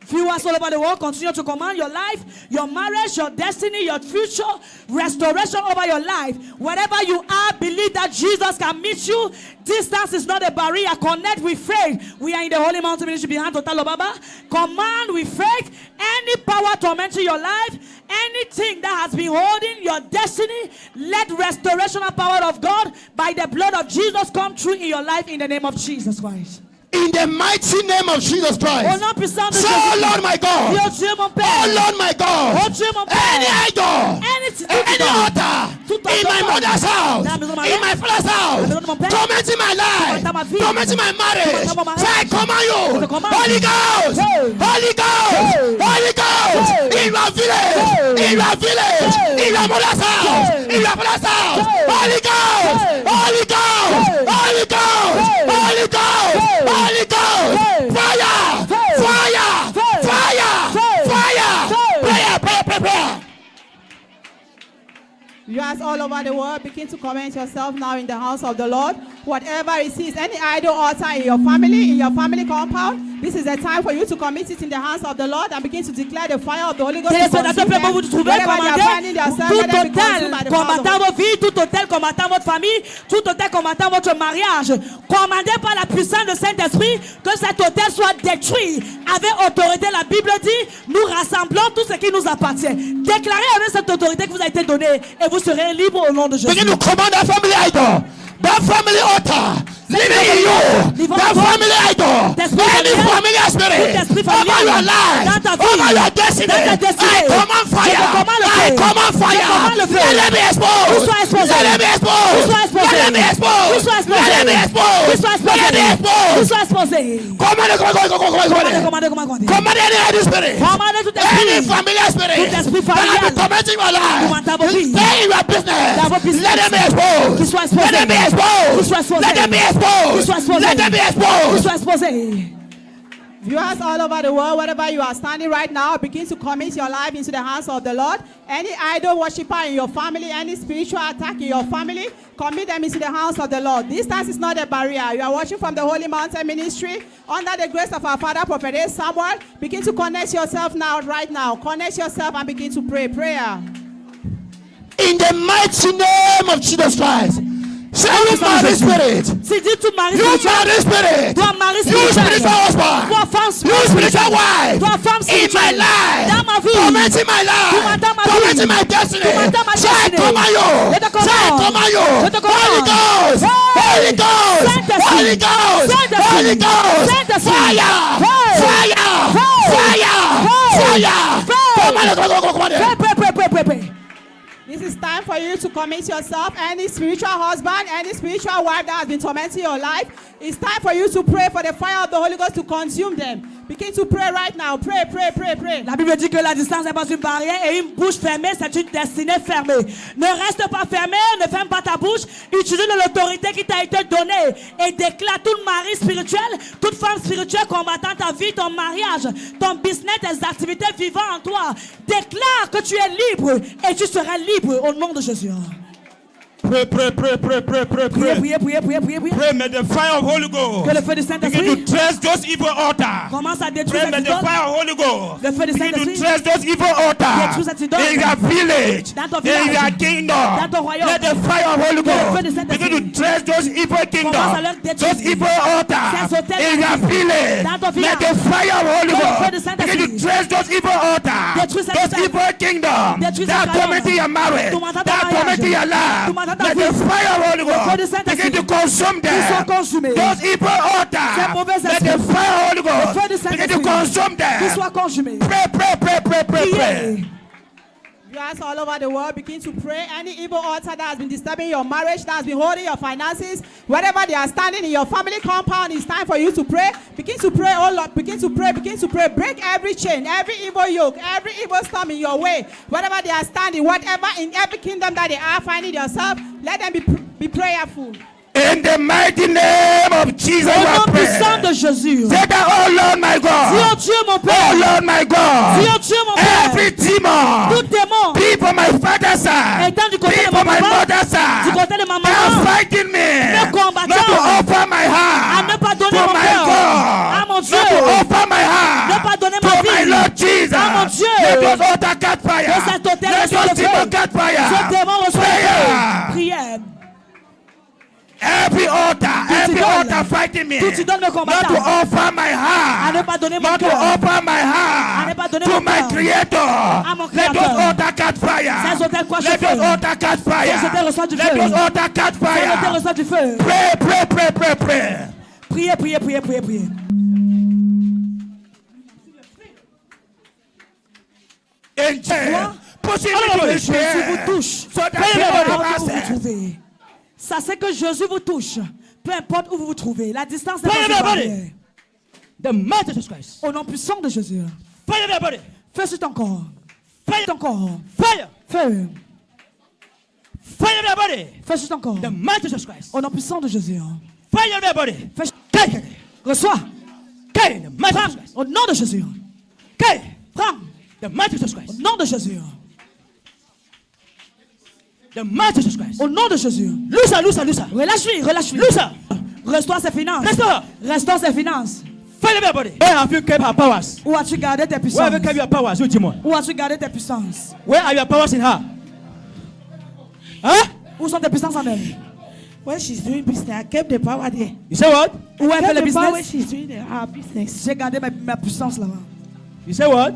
Speaker 2: Viewers all over the world, continue to command your life, your marriage, your destiny, your future, restoration over your life. Wherever you are, believe that Jesus can meet you. Distance is not a barrier. Connect with faith. We are in the Holy Mountain Ministry behind Total Obaba. Command with faith. Any power tormenting your life, anything that has been holding your destiny, let restoration and power of God by the blood of Jesus come true in your life in the name of Jesus Christ.
Speaker 4: In the mighty name of Jesus
Speaker 2: Au
Speaker 4: Christ.
Speaker 2: nom puissant de
Speaker 4: So,
Speaker 2: Jésus.
Speaker 4: Lord my God.
Speaker 2: Dieu, Dieu mon Père.
Speaker 4: Oh Lord my God.
Speaker 2: Oh Dieu mon Père.
Speaker 4: Any idol, any altar in my mother's house, in my father's house, tormenting my life, tormenting my marriage. So I command you, Holy Ghost, Holy Ghost, Holy Ghost, in your village, in your village, in your mother's house, in your father's house. Holy Ghost, Holy Ghost, Holy Ghost, Holy Ghost, Holy Ghost, fire, fire, fire, fire, prayer.
Speaker 3: You guys all over the world, begin to comment yourself now in the house of the Lord. Whatever it is, any idol altar in your family compound, this is the time for you to commit it in the hands of the Lord and begin to declare the fire of the Holy Ghost.
Speaker 2: Téléspectateurs, peu vous trouvez, commandez tout hôtel combattant vos vies, tout hôtel combattant votre famille, tout hôtel combattant votre mariage. Commandez par la puissance du Saint-Esprit que cet hôtel soit détruit. Avec autorité, la Bible dit, nous rassemblons tout ce qui nous appartient. Déclarez avec cette autorité que vous a été donnée et vous serez libre au nom de Jésus.
Speaker 4: Begin to command that family idol, that family altar, living in you, that family idol, any familiar spirit over your life, over your destiny. I command fire, I command fire. Let them be exposed, let them be exposed, let them be exposed, let them be exposed, let them be exposed. Command any idol spirit, any familiar spirit that have been tormenting your life. Stay in your business. Let them be exposed. Let them be exposed. Let them be exposed. Let them be exposed.
Speaker 2: Qu'ils soient exposés.
Speaker 3: Viewers all over the world, wherever you are standing right now, begin to commit your life into the hands of the Lord. Any idol worshiper in your family, any spiritual attack in your family, commit them into the hands of the Lord. Distance is not a barrier. You are watching from the Holy Mountain Ministry under the grace of our Father, Prophet Samuel. Begin to connect yourself now, right now. Connect yourself and begin to pray. Prayer.
Speaker 4: In the mighty name of Jesus Christ. Say you marry spirit. You marry spirit. You spiritual husband. You spiritual wife. In my life. Tormenting my life. Tormenting my destiny. Say come on you. Say come on you. Holy Ghost. Holy Ghost. Holy Ghost. Holy Ghost. Fire. Fire. Fire. Fire. Come on.
Speaker 3: This is time for you to commit yourself. Any spiritual husband, any spiritual wife that has been tormenting your life, it's time for you to pray for the fire of the Holy Ghost to consume them. Begin to pray right now. Pray.
Speaker 2: La Bible dit que la distance n'est pas une barrière et une bouche fermée, c'est une destinée fermée. Ne reste pas fermé, ne ferme pas ta bouche. Utilise l'autorité qui t'a été donnée et déclare tout mari spirituel, toute femme spirituelle combattant ta vie, ton mariage, ton business, tes activités vivant en toi. Déclare que tu es libre et tu seras libre au nom de Jésus.
Speaker 5: Pray.
Speaker 2: Priez.
Speaker 5: May the fire of Holy Ghost
Speaker 2: Que le feu du Saint-Esprit
Speaker 5: begin to trace those evil altars.
Speaker 2: commence à détruire
Speaker 5: Pray, may
Speaker 2: cette
Speaker 5: the
Speaker 2: idole.
Speaker 5: fire of Holy Ghost
Speaker 2: Le feu du
Speaker 5: begin to
Speaker 2: Saint-Esprit
Speaker 5: trace those evil altars
Speaker 2: détruire cette idole.
Speaker 5: in your village,
Speaker 2: Dans ton
Speaker 5: in
Speaker 2: village.
Speaker 5: your kingdom.
Speaker 2: Dans ton royaume.
Speaker 5: Let the fire of Holy
Speaker 2: le feu
Speaker 5: Ghost
Speaker 2: du Saint-Esprit
Speaker 5: begin to trace those evil
Speaker 2: commence à
Speaker 5: kingdoms,
Speaker 2: leur détruire.
Speaker 5: those evil altars
Speaker 2: Ces hôtels
Speaker 5: in your village.
Speaker 2: dans ton
Speaker 5: Let
Speaker 2: village.
Speaker 5: the fire of Holy
Speaker 2: Le feu du
Speaker 5: Ghost
Speaker 2: Saint-Esprit
Speaker 5: begin to trace those evil altars,
Speaker 2: détruire cette
Speaker 5: those
Speaker 2: idole.
Speaker 5: evil kingdoms
Speaker 2: Détruire
Speaker 5: that
Speaker 2: cette
Speaker 5: are tormenting your marriage,
Speaker 2: Tourmentant ton
Speaker 5: that are tormenting your
Speaker 2: mariage.
Speaker 5: life.
Speaker 2: Tourmentant ta
Speaker 5: Let
Speaker 2: vie.
Speaker 5: the fire of Holy
Speaker 2: Le feu du
Speaker 5: Ghost
Speaker 2: Saint-Esprit
Speaker 5: begin to consume
Speaker 2: qu'ils soient
Speaker 5: them.
Speaker 2: consumés.
Speaker 5: Those evil
Speaker 2: Ces
Speaker 5: altars,
Speaker 2: mauvais
Speaker 5: let the
Speaker 2: esprits.
Speaker 5: fire of Holy
Speaker 2: Le feu du
Speaker 5: Ghost begin to
Speaker 2: Saint-Esprit
Speaker 5: consume
Speaker 2: qu'ils
Speaker 5: them.
Speaker 2: soient consumés.
Speaker 5: Pray.
Speaker 2: Priez.
Speaker 3: Viewers all over the world, begin to pray. Any evil altar that has been disturbing your marriage, that has been holding your finances, wherever they are standing in your family compound, it's time for you to pray. Begin to pray, oh Lord. Begin to pray. Break every chain, every evil yoke, every evil storm in your way. Wherever they are standing, whatever in every kingdom that they are finding themselves, let them be prayerful.
Speaker 5: In the mighty name of Jesus,
Speaker 2: Au
Speaker 5: I
Speaker 2: nom puissant
Speaker 5: pray.
Speaker 2: de Jésus.
Speaker 5: Say that, oh Lord my
Speaker 2: Dis
Speaker 5: God,
Speaker 2: oh Dieu mon
Speaker 5: oh
Speaker 2: Père.
Speaker 5: Lord my God,
Speaker 2: Dis oh Dieu mon Père.
Speaker 5: every demon,
Speaker 2: Tout démon
Speaker 5: be for my father's side,
Speaker 2: étant du
Speaker 5: be
Speaker 2: côté de
Speaker 5: for
Speaker 2: mon
Speaker 5: my
Speaker 2: papa,
Speaker 5: mother's
Speaker 2: du
Speaker 5: side,
Speaker 2: côté de ma
Speaker 5: they are
Speaker 2: maman,
Speaker 5: fighting me
Speaker 2: me combattant,
Speaker 5: not to offer my
Speaker 2: à
Speaker 5: heart
Speaker 2: ne pas donner
Speaker 5: to
Speaker 2: mon
Speaker 5: my
Speaker 2: cœur
Speaker 5: God,
Speaker 2: à mon
Speaker 5: not
Speaker 2: Dieu,
Speaker 5: to offer my
Speaker 2: ne pas
Speaker 5: heart
Speaker 2: donner
Speaker 5: to
Speaker 2: ma
Speaker 5: my
Speaker 2: vie
Speaker 5: Lord Jesus.
Speaker 2: à mon Dieu.
Speaker 5: Let those altar catch fire.
Speaker 2: Que cet autel
Speaker 5: Let
Speaker 2: reçoive
Speaker 5: those
Speaker 2: le feu.
Speaker 5: demons catch
Speaker 2: Ce
Speaker 5: fire.
Speaker 2: démon reçoit le feu.
Speaker 5: Prayer.
Speaker 2: Prière.
Speaker 5: Every
Speaker 2: idole,
Speaker 5: altar fighting me.
Speaker 2: toute idole me
Speaker 5: Not
Speaker 2: combattant,
Speaker 5: to offer my
Speaker 2: à ne
Speaker 5: heart.
Speaker 2: pas donner mon
Speaker 5: Not to
Speaker 2: cœur,
Speaker 5: offer my
Speaker 2: à ne
Speaker 5: heart
Speaker 2: pas donner
Speaker 5: to
Speaker 2: mon
Speaker 5: my
Speaker 2: cœur
Speaker 5: Creator.
Speaker 2: mon
Speaker 5: Let those
Speaker 2: Créateur.
Speaker 5: altar catch fire.
Speaker 2: Ces autels croient
Speaker 5: Let
Speaker 2: le feu.
Speaker 5: those altar catch
Speaker 2: Ces autels
Speaker 5: fire.
Speaker 2: reçoivent du
Speaker 5: Let
Speaker 2: feu.
Speaker 5: those altar catch
Speaker 2: Ces autels
Speaker 5: fire.
Speaker 2: reçoivent du feu.
Speaker 5: Pray.
Speaker 2: Priez.
Speaker 5: In chair. Pushing me to
Speaker 2: Que
Speaker 5: the
Speaker 2: Jésus vous
Speaker 5: chair.
Speaker 2: touche.
Speaker 5: So that
Speaker 2: Peu
Speaker 5: they
Speaker 2: importe
Speaker 5: will
Speaker 2: où
Speaker 5: have
Speaker 2: vous vous
Speaker 5: access.
Speaker 2: trouvez. Ça c'est que Jésus vous touche. Peu importe où vous vous trouvez. La distance n'est
Speaker 1: Fire
Speaker 2: pas une
Speaker 1: everybody.
Speaker 2: barrière.
Speaker 1: The mighty Jesus Christ.
Speaker 2: Au nom puissant de Jésus.
Speaker 1: Fire everybody.
Speaker 2: Fais sur ton corps.
Speaker 1: Fire.
Speaker 2: Ton corps.
Speaker 1: Fire.
Speaker 2: Feu.
Speaker 1: Fire everybody.
Speaker 2: Fais sur ton corps.
Speaker 1: The mighty Jesus Christ.
Speaker 2: Au nom puissant de Jésus.
Speaker 1: Fire everybody.
Speaker 2: Fais sur...
Speaker 1: Kay.
Speaker 2: Reçois.
Speaker 1: Kay. The mighty
Speaker 2: Prends.
Speaker 1: Jesus Christ.
Speaker 2: Au nom de Jésus.
Speaker 1: Kay.
Speaker 2: Prends.
Speaker 1: The mighty Jesus
Speaker 2: Au
Speaker 1: Christ.
Speaker 2: nom de Jésus.
Speaker 1: The mighty Jesus Christ.
Speaker 2: Au nom de Jésus.
Speaker 1: Loose.
Speaker 2: Relâche-lui.
Speaker 1: Loose.
Speaker 2: Restaure ses finances. Restaure ses finances.
Speaker 1: Fire everybody. Where have you kept her powers?
Speaker 2: Où as-tu gardé tes
Speaker 1: Where
Speaker 2: puissances?
Speaker 1: have you kept your powers, you demon?
Speaker 2: Où as-tu gardé tes puissances?
Speaker 1: Where are your powers in her? Huh?
Speaker 2: Où sont tes puissances en elle?
Speaker 6: When she's doing business, I kept the power there.
Speaker 1: You say what?
Speaker 2: Où elle fait le
Speaker 6: Kept the power when
Speaker 2: business?
Speaker 6: she's doing her business.
Speaker 2: J'ai gardé ma puissance là-bas.
Speaker 1: You say what?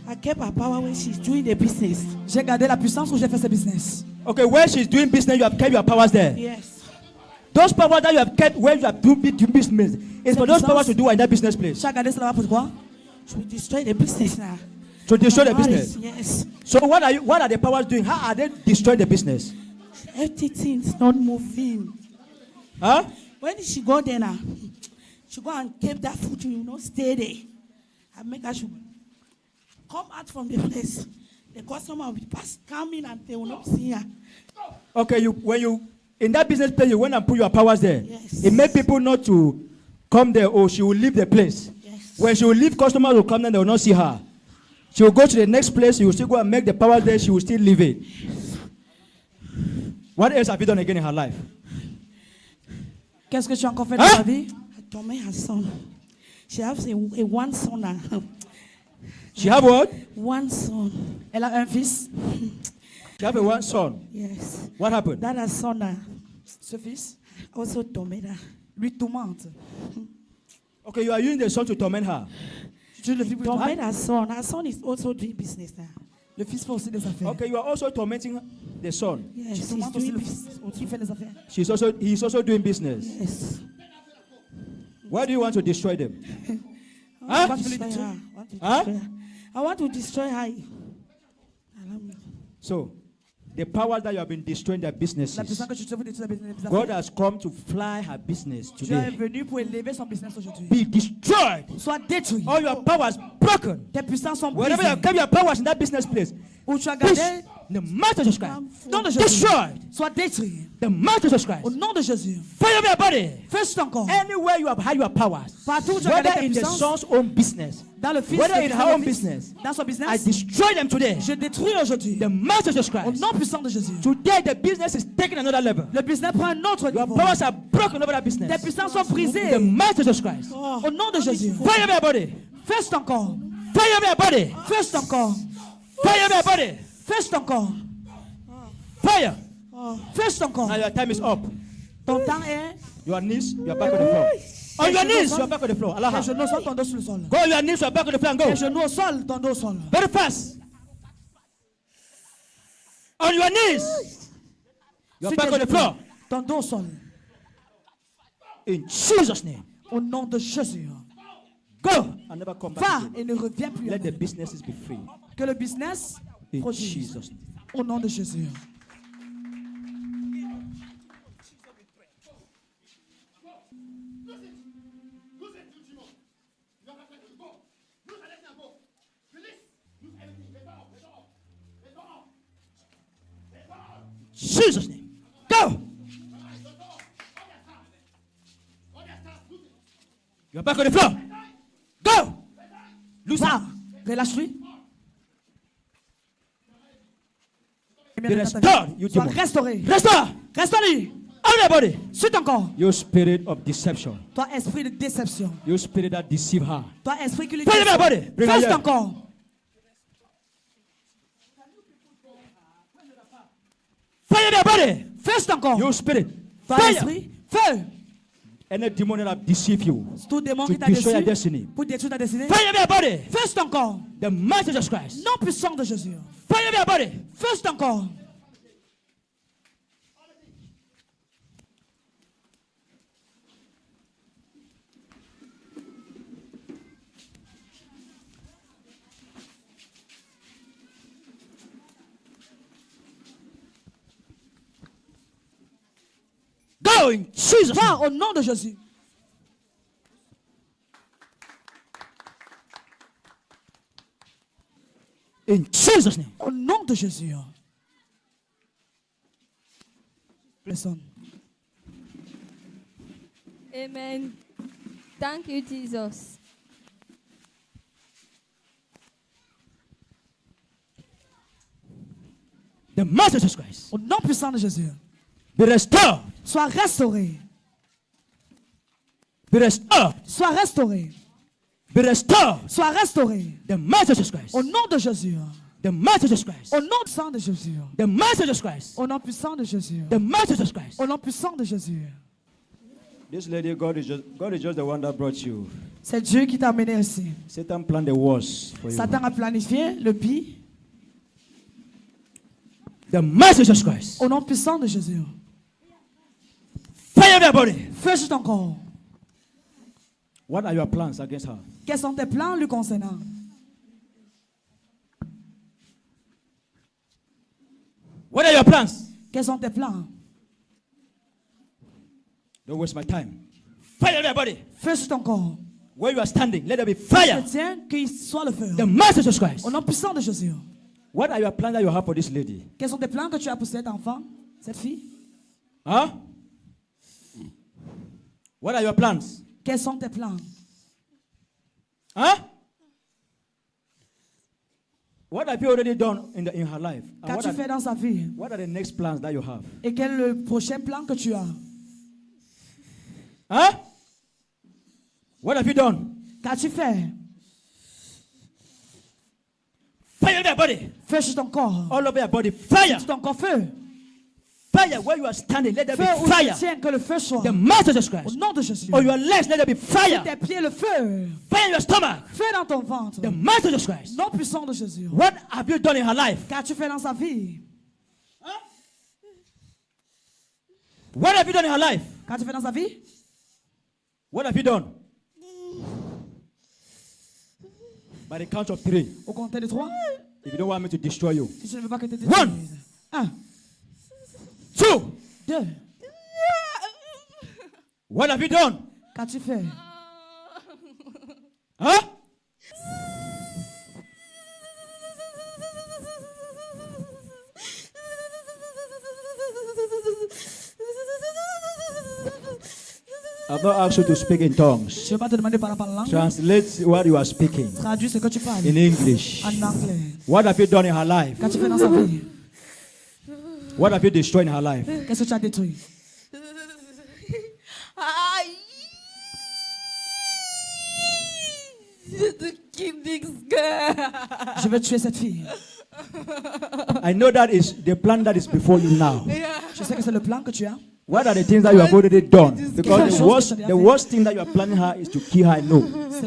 Speaker 6: I kept her power when she's doing the business.
Speaker 2: J'ai gardé la puissance où j'ai fait ce business.
Speaker 1: Okay, where she's doing business, you have kept your powers there.
Speaker 6: Yes.
Speaker 1: Those powers that you have kept where you have doing business is for those powers to do in that business place.
Speaker 2: J'ai gardé cela pourquoi?
Speaker 6: She will destroy the business now.
Speaker 1: To destroy the
Speaker 6: Marriage,
Speaker 1: business.
Speaker 6: Yes.
Speaker 1: So what are the powers doing? How are they destroying the business?
Speaker 6: Everything's not moving.
Speaker 1: Huh?
Speaker 6: When she go there now, she go and keep that food, you know, stay there. I make her she come out from the place. The customer will pass, come in and they will not see her.
Speaker 1: Okay, when you in that business place, you went and put your powers there.
Speaker 6: Yes.
Speaker 1: It made people not to come there, or she will leave the place.
Speaker 6: Yes.
Speaker 1: When she will leave, customers will come and they will not see her. She will go to the next place. She will still go and make the power there. She will still leave it. What else have you done again in her life?
Speaker 2: Qu'est-ce que tu as encore fait dans ta vie?
Speaker 6: I torment her son. She has a one son now.
Speaker 1: She have what?
Speaker 6: One son.
Speaker 2: Elle a un fils.
Speaker 1: She have a one son.
Speaker 6: Yes.
Speaker 1: What happened?
Speaker 6: That her son now
Speaker 2: Ce fils
Speaker 6: also torment her.
Speaker 2: lui tourmente.
Speaker 1: Okay, you are using the son to torment her.
Speaker 2: Tu le fils pour
Speaker 6: Torment her son. Her son is also doing business now.
Speaker 2: Le fils fait aussi des affaires.
Speaker 1: Okay, you are also tormenting the son.
Speaker 6: Yes,
Speaker 2: Tu
Speaker 6: he's
Speaker 2: tourmentes aussi
Speaker 6: doing
Speaker 2: le fils
Speaker 6: business.
Speaker 2: qui fait des affaires.
Speaker 1: He is also doing business.
Speaker 6: Yes.
Speaker 1: Why do you want to destroy them?
Speaker 6: I
Speaker 1: Huh?
Speaker 6: want to destroy her.
Speaker 1: Huh?
Speaker 6: I want to destroy her. Allow me.
Speaker 1: So, the power that you have been destroying their
Speaker 2: La
Speaker 1: businesses,
Speaker 2: puissance que tu te veux détruire les
Speaker 1: God
Speaker 2: affaires.
Speaker 1: has come to fly her business
Speaker 2: Dieu est
Speaker 1: today.
Speaker 2: venu pour élever son business aujourd'hui.
Speaker 1: Be destroyed.
Speaker 2: Sois détruit.
Speaker 1: All your powers broken.
Speaker 2: Tes puissances sont
Speaker 1: Wherever you
Speaker 2: brisées.
Speaker 1: have kept your powers in that business place,
Speaker 2: Où tu as
Speaker 1: push
Speaker 2: gardé,
Speaker 1: the master of Jesus Christ.
Speaker 2: nom de Jésus.
Speaker 1: Destroyed.
Speaker 2: Sois détruit.
Speaker 1: The master of Jesus Christ.
Speaker 2: Au nom de Jésus.
Speaker 1: Fire your body.
Speaker 2: Fais ton corps.
Speaker 1: Anywhere you have had your powers,
Speaker 2: Partout où tu as gardé
Speaker 1: whether
Speaker 2: tes
Speaker 1: in the
Speaker 2: puissances,
Speaker 1: son's own business,
Speaker 2: dans le fils,
Speaker 1: whether
Speaker 2: de
Speaker 1: in
Speaker 2: dans
Speaker 1: her
Speaker 2: le
Speaker 1: own
Speaker 2: fils,
Speaker 1: business,
Speaker 2: dans son
Speaker 1: I
Speaker 2: business,
Speaker 1: destroy them today.
Speaker 2: je détruis aujourd'hui.
Speaker 1: The master of Jesus
Speaker 2: Au
Speaker 1: Christ.
Speaker 2: nom puissant de Jésus.
Speaker 1: Today the business is taking another level.
Speaker 2: Le business prend un autre
Speaker 1: Your
Speaker 2: niveau.
Speaker 1: powers are broken over that business.
Speaker 2: Tes puissances sont brisées.
Speaker 1: The master of Jesus Christ.
Speaker 2: Au nom de Jésus.
Speaker 1: Fire your body.
Speaker 2: Fais ton corps.
Speaker 1: Fire your body.
Speaker 2: Fais ton corps.
Speaker 1: Fire your body.
Speaker 2: Fais ton corps.
Speaker 1: Fire.
Speaker 2: Fais ton corps.
Speaker 1: Now your time is up.
Speaker 2: Ton temps est.
Speaker 1: Your knees, you are back on the floor. On your knees, you are back on the floor. Allah.
Speaker 2: Tes genoux sont ton dos sur le sol.
Speaker 1: Go on your knees, you are back on the floor and go.
Speaker 2: Tes genoux au sol, ton dos au sol.
Speaker 1: Very fast. On your knees. You are
Speaker 2: Sur
Speaker 1: back
Speaker 2: tes
Speaker 1: on the
Speaker 2: genoux,
Speaker 1: floor.
Speaker 2: ton dos au sol.
Speaker 1: In Jesus' name.
Speaker 2: Au nom de Jésus.
Speaker 1: Go and never come back.
Speaker 2: Va
Speaker 1: again.
Speaker 2: et ne reviens plus.
Speaker 1: Let the businesses be free.
Speaker 2: Que le business
Speaker 1: In
Speaker 2: produise.
Speaker 1: Jesus' name.
Speaker 2: Au nom de Jésus.
Speaker 1: Jesus' name. Go. You are back on the floor. Go. Loose
Speaker 2: Va.
Speaker 1: up.
Speaker 2: Relâche-lui.
Speaker 1: Be restored, you
Speaker 2: Sois
Speaker 1: demon.
Speaker 2: restauré.
Speaker 1: Restore.
Speaker 2: Restaure-lui.
Speaker 1: On your body.
Speaker 2: Sur ton corps.
Speaker 1: You spirit of deception.
Speaker 2: Toi, esprit de déception.
Speaker 1: You spirit that deceive her.
Speaker 2: Toi, esprit qui lui
Speaker 1: Fire your body. Bring her
Speaker 2: Fais
Speaker 1: here.
Speaker 2: ton corps.
Speaker 1: Fire your body.
Speaker 2: Fais ton corps.
Speaker 1: You spirit.
Speaker 2: Toi,
Speaker 1: Fire.
Speaker 2: esprit. Feu.
Speaker 1: Any demon that have deceived you.
Speaker 2: Tout démon
Speaker 1: To
Speaker 2: qui t'a
Speaker 1: destroy your
Speaker 2: déçu.
Speaker 1: destiny.
Speaker 2: Pour détruire ta destinée.
Speaker 1: Fire your body.
Speaker 2: Fais ton corps.
Speaker 1: The mighty Jesus Christ.
Speaker 2: Nom puissant de Jésus.
Speaker 1: Fire your body.
Speaker 2: Fais ton corps.
Speaker 1: Go in Jesus'
Speaker 2: Va
Speaker 1: name.
Speaker 2: au nom de Jésus.
Speaker 1: In Jesus' name.
Speaker 2: Au nom de Jésus. Listen.
Speaker 7: Amen. Thank you, Jesus.
Speaker 1: The master Jesus Christ.
Speaker 2: Au nom puissant de Jésus.
Speaker 1: Be restored.
Speaker 2: Sois restauré.
Speaker 1: Be restored.
Speaker 2: Sois restauré.
Speaker 1: Be restored.
Speaker 2: Sois restauré.
Speaker 1: The master Jesus Christ.
Speaker 2: Au nom de Jésus.
Speaker 1: The master Jesus Christ.
Speaker 2: Au nom puissant de Jésus.
Speaker 1: The master Jesus Christ.
Speaker 2: Au nom puissant de Jésus.
Speaker 1: The master Jesus Christ.
Speaker 2: Au nom puissant de Jésus.
Speaker 1: This lady, God is just the one that brought you.
Speaker 2: C'est Dieu qui t'a amené ici.
Speaker 1: Satan planned the worst for you.
Speaker 2: Satan a planifié le pire.
Speaker 1: The master Jesus Christ.
Speaker 2: Au nom puissant de Jésus.
Speaker 1: Fire everybody.
Speaker 2: Fais sur ton corps.
Speaker 1: What are your plans against her?
Speaker 2: Quels sont tes plans lui concernant?
Speaker 1: What are your plans?
Speaker 2: Quels sont tes plans?
Speaker 1: Don't waste my time. Fire everybody.
Speaker 2: Fais sur ton corps.
Speaker 1: Where you are standing, let there be
Speaker 2: Je
Speaker 1: fire.
Speaker 2: tiens qu'il soit le feu.
Speaker 1: The master Jesus Christ.
Speaker 2: Au nom puissant de Jésus.
Speaker 1: What are your plans that you have for this lady?
Speaker 2: Quels sont tes plans que tu as pour cet enfant, cette fille?
Speaker 1: Huh? What are your plans?
Speaker 2: Quels sont tes plans?
Speaker 1: Huh? What have you already done in her life? And
Speaker 2: Qu'as-tu fait dans sa vie?
Speaker 1: what are the next plans that you have?
Speaker 2: Et quel est le prochain plan que tu as?
Speaker 1: Huh? What have you done?
Speaker 2: Qu'as-tu fait?
Speaker 1: Fire their body.
Speaker 2: Feu sur ton corps.
Speaker 1: All over your body. Fire.
Speaker 2: Sur ton corps, feu.
Speaker 1: Fire where you are standing. Let there
Speaker 2: Feu
Speaker 1: be
Speaker 2: où tu
Speaker 1: fire.
Speaker 2: tiens, que le feu soit.
Speaker 1: The master Jesus
Speaker 2: Au
Speaker 1: Christ.
Speaker 2: nom de Jésus.
Speaker 1: Or your legs, let there be fire.
Speaker 2: Tes pieds, le feu.
Speaker 1: Fire in your stomach.
Speaker 2: Feu dans ton ventre.
Speaker 1: The master Jesus Christ.
Speaker 2: Nom puissant de Jésus.
Speaker 1: What have you done in her life?
Speaker 2: Qu'as-tu fait dans sa vie?
Speaker 1: What have you done in her life?
Speaker 2: Qu'as-tu fait dans sa vie?
Speaker 1: What have you done? By the count of 3.
Speaker 2: Au compteur de 3.
Speaker 1: If you don't want me to destroy you.
Speaker 2: Si je ne veux pas que tu te
Speaker 1: One.
Speaker 2: détruises. 1,
Speaker 1: 2.
Speaker 2: 2.
Speaker 1: What have you done?
Speaker 2: Qu'as-tu fait?
Speaker 1: Huh? I've not asked you to speak in tongues.
Speaker 2: Je ne vais pas te demander de parler par la langue.
Speaker 1: Translate what you are speaking
Speaker 2: Traduis ce que tu parles.
Speaker 1: in English.
Speaker 2: En anglais.
Speaker 1: What have you done in her life?
Speaker 2: Qu'as-tu fait dans sa vie?
Speaker 1: What have you destroyed in her life?
Speaker 2: Qu'est-ce que tu as détruit? Je veux tuer cette fille.
Speaker 1: I know that is the plan that is before you now.
Speaker 2: Je sais que c'est le plan que tu as.
Speaker 1: What are the things that you have already done? Because the worst thing that you are planning her is to kill her. No.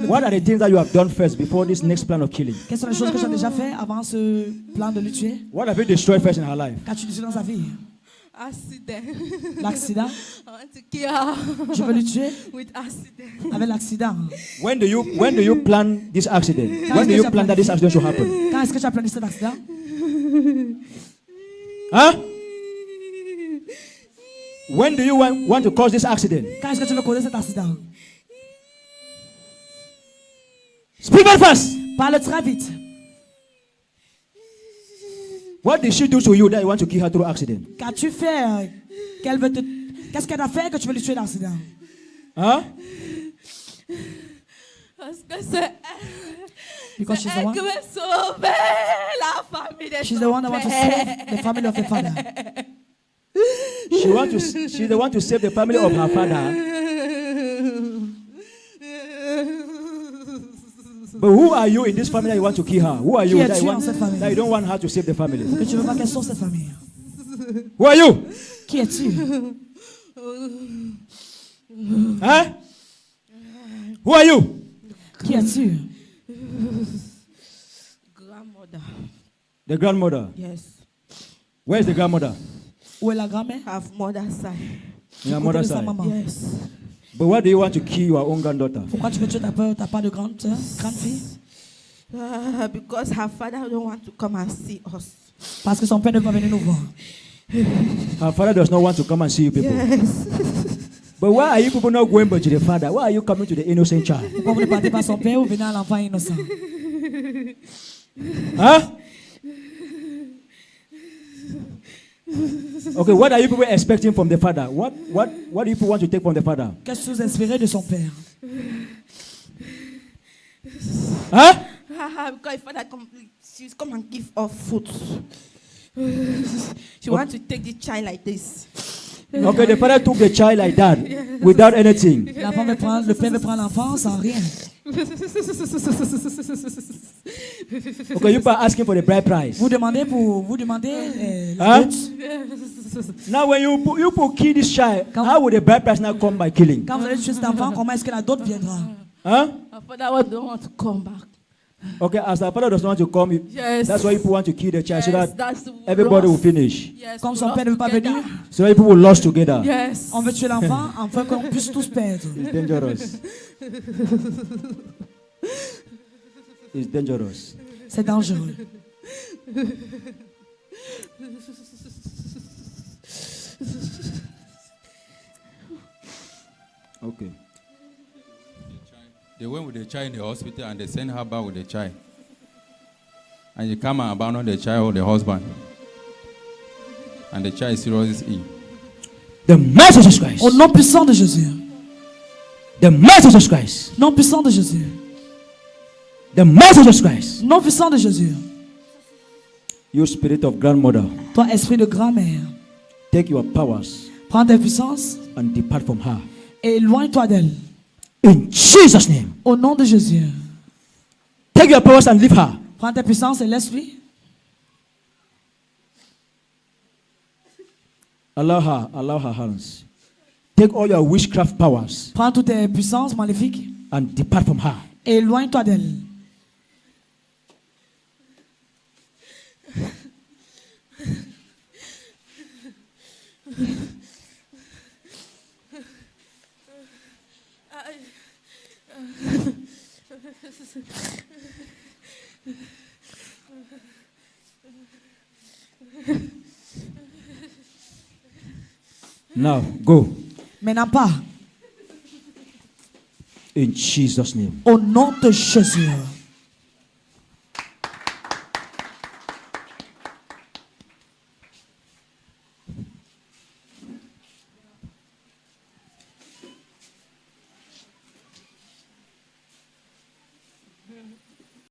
Speaker 1: What are the things that you have done first before this next plan of killing?
Speaker 2: Quelles sont les choses que tu as déjà fait avant ce plan de le tuer?
Speaker 1: What have you destroyed first in her life?
Speaker 2: Qu'as-tu détruit dans sa vie?
Speaker 8: Accident.
Speaker 2: L'accident.
Speaker 8: I want to kill her
Speaker 2: Je veux le tuer
Speaker 8: with accident.
Speaker 2: avec l'accident.
Speaker 1: When do you plan this accident? When do you plan that this accident should happen?
Speaker 2: Quand est-ce que tu as planifié cet accident?
Speaker 1: Huh? When do you want to cause this accident?
Speaker 2: Quand est-ce que tu veux causer cet accident?
Speaker 1: Speak very fast.
Speaker 2: Parle très vite.
Speaker 1: What did she do to you that you want to kill her through accident?
Speaker 2: Qu'as-tu fait? Qu'est-ce qu'elle a fait que tu veux le tuer dans l'accident?
Speaker 1: Huh?
Speaker 8: Parce que c'est
Speaker 2: Because she's the
Speaker 8: elle
Speaker 2: one.
Speaker 8: qui veut sauver la famille de
Speaker 2: She's the one that wants to save the family of her father.
Speaker 1: She's the one to save the family of her father. But who are you in this family that you want to kill her? Who are you
Speaker 2: Qui
Speaker 1: that
Speaker 2: es-tu
Speaker 1: you,
Speaker 2: dans cette famille?
Speaker 1: that you don't want her to save the family?
Speaker 2: Que tu veux pas qu'elle sauve cette famille.
Speaker 1: Who are you?
Speaker 2: Qui es-tu?
Speaker 1: Huh? Who are you?
Speaker 2: Qui es-tu?
Speaker 8: grandmother.
Speaker 1: The grandmother.
Speaker 8: Yes.
Speaker 1: Where is the grandmother?
Speaker 2: Où est la grand-mère?
Speaker 8: Have mother side.
Speaker 1: In her
Speaker 2: Du côté
Speaker 1: mother's
Speaker 2: de sa
Speaker 1: side.
Speaker 2: maman.
Speaker 8: Yes.
Speaker 1: But why do you want to kill your own granddaughter?
Speaker 2: Pourquoi tu veux tuer ta part de grande sœur, grande fille?
Speaker 8: Because her father don't want to come and see us.
Speaker 2: Parce que son père ne va venir nous voir.
Speaker 1: Her father does not want to come and see you people.
Speaker 8: Yes.
Speaker 1: But why are you people not going back to the father? Why are you coming to the innocent child?
Speaker 2: Pourquoi vous ne partez pas son père ou venez à l'enfant innocent?
Speaker 1: Huh? Okay, what are you people expecting from the father? What do you people want to take from the father?
Speaker 2: Qu'est-ce que vous espérez de son père?
Speaker 1: Huh?
Speaker 8: Because if father she's come and give us food. She wants to take the child like this.
Speaker 1: Okay, the father took the child like that, without anything.
Speaker 2: L'enfant veut prendre, le père veut prendre l'enfant sans rien.
Speaker 1: Okay, you are asking for the bride price.
Speaker 2: Vous demandez la
Speaker 1: Huh?
Speaker 2: dot.
Speaker 1: Now, when you people kill this child, how would the bride price now come by killing?
Speaker 2: Quand vous allez tuer cet enfant, comment est-ce que la dot viendra?
Speaker 1: Huh?
Speaker 8: Her father don't want to come back.
Speaker 1: Okay, as the father does not want to come,
Speaker 8: Yes.
Speaker 1: that's why people want to kill the child so that
Speaker 8: that's
Speaker 1: everybody will
Speaker 8: lost.
Speaker 1: finish.
Speaker 8: Yes,
Speaker 2: Comme
Speaker 8: we
Speaker 2: son
Speaker 8: lost
Speaker 2: père ne veut pas
Speaker 8: together.
Speaker 2: venir,
Speaker 1: So that people will lost together.
Speaker 8: Yes.
Speaker 2: on veut tuer l'enfant afin qu'on puisse tous perdre.
Speaker 1: It's dangerous. It's dangerous.
Speaker 2: C'est dangereux.
Speaker 1: Okay.
Speaker 9: They went with the child in the hospital and they sent her back with the child. And you come and abandon the child or the husband. And the child is seriously ill.
Speaker 1: The mercy of Jesus Christ.
Speaker 2: Au nom puissant de Jésus.
Speaker 1: The mercy of Jesus Christ.
Speaker 2: Nom puissant de Jésus.
Speaker 1: The mercy of Jesus Christ.
Speaker 2: Nom puissant de Jésus.
Speaker 1: You spirit of grandmother.
Speaker 2: Toi, esprit de grand-mère.
Speaker 1: Take your powers.
Speaker 2: Prends tes puissances.
Speaker 1: And depart from her.
Speaker 2: Et éloigne-toi d'elle.
Speaker 1: In Jesus' name.
Speaker 2: Au nom de Jésus.
Speaker 1: Take your powers and leave her.
Speaker 2: Prends tes puissances et laisse-lui.
Speaker 1: Allow her hands. Take all your witchcraft powers.
Speaker 2: Prends toutes tes puissances maléfiques.
Speaker 1: And depart from her.
Speaker 2: Et éloigne-toi d'elle.
Speaker 1: Now, go.
Speaker 2: Maintenant pas.
Speaker 1: In Jesus' name.
Speaker 2: Au nom de Jésus.